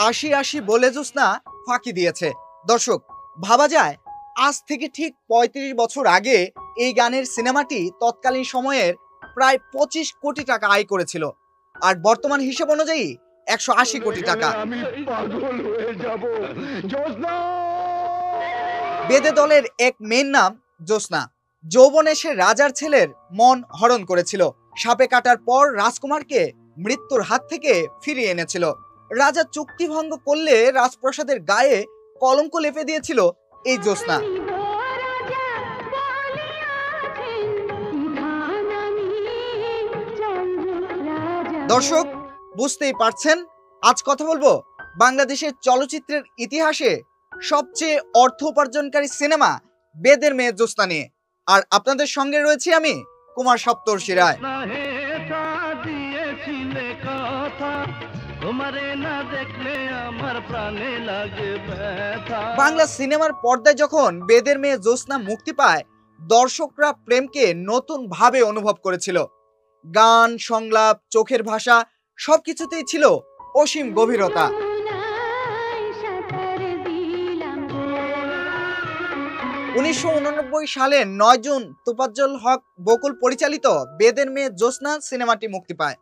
আশি আশি বলে জোসনা ফাঁকি দিয়েছে। দর্শক, ভাবা যায় আজ থেকে ঠিক ৩৫ বছর আগে এই গানের সিনেমাটি তৎকালীন সময়ের প্রায় ২৫ কোটি টাকা আয় করেছিল, আর বর্তমান হিসেব অনুযায়ী ১৮০ কোটি টাকা। বেদে দলের এক মেয়ের নাম জোসনা। যৌবনে সে রাজার ছেলের মন হরণ করেছিল। সাপে কাটার পর রাজকুমারকে মৃত্যুর হাত থেকে ফিরিয়ে এনেছিল। রাজা চুক্তি ভঙ্গ করলে রাজপ্রাসাদের গায়ে কলঙ্ক লেপে দিয়েছিল এই জোসনা। দর্শক, বুঝতেই পারছেন, আজ কথা বলবো বাংলাদেশের চলচ্চিত্রের ইতিহাসে সবচেয়ে অর্থ উপার্জনকারী সিনেমা বেদের মেয়ে জোসনা নিয়ে। আর আপনাদের সঙ্গে রয়েছি আমি, কুমার সপ্তর্ষি রায়। বাংলা সিনেমার পর্দায় যখন বেদের মেয়ে জোসনা মুক্তি পায়, দর্শকরা প্রেমকে নতুন ভাবে অনুভব করেছিল। গান, সংলাপ, চোখের ভাষা সবকিছুতেই ছিল অসীম গভীরতা। ১৯৮৯ সালের ৯ জুন তোফাজ্জল হক বকুল পরিচালিত বেদের মেয়ে জোসনা সিনেমাটি মুক্তি পায়।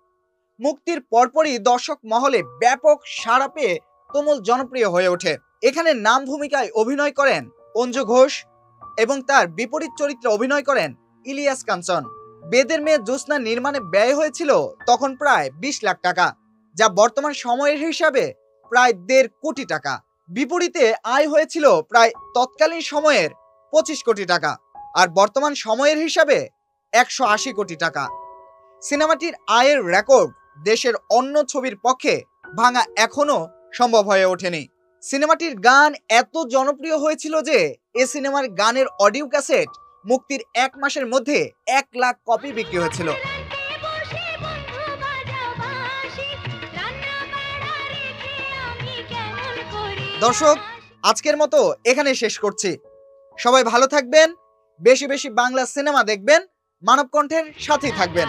মুক্তির পরপরই দর্শক মহলে ব্যাপক সাড়া পেয়ে তুমুল জনপ্রিয় হয়ে ওঠে। এখানে নাম ভূমিকায় অভিনয় করেন অঞ্জু ঘোষ এবং তার বিপরীত চরিত্রে অভিনয় করেন ইলিয়াস কাঞ্চন। বেদের মেয়ে জোসনা নির্মাণে ব্যয় হয়েছিল তখন প্রায় ২০ লাখ টাকা, যা বর্তমান সময়ের হিসাবে প্রায় ১.৫ কোটি টাকা। বিপরীতে আয় হয়েছিল প্রায় তৎকালীন সময়ের ২৫ কোটি টাকা, আর বর্তমান সময়ের হিসাবে ১৮০ কোটি টাকা। সিনেমাটির আয়ের রেকর্ড দেশের অন্য ছবির পক্ষে ভাঙা এখনো সম্ভব হয়ে ওঠেনি। সিনেমাটির গান এত জনপ্রিয় হয়েছিল যে এ সিনেমার গানের অডিও ক্যাসেট মুক্তির ১ মাসের মধ্যে ১ লাখ কপি বিক্রি হয়েছিল। দর্শক, আজকের মতো এখানে শেষ করছি। সবাই ভালো থাকবেন, বেশি বেশি বাংলা সিনেমা দেখবেন, মানব কণ্ঠের সাথেই থাকবেন।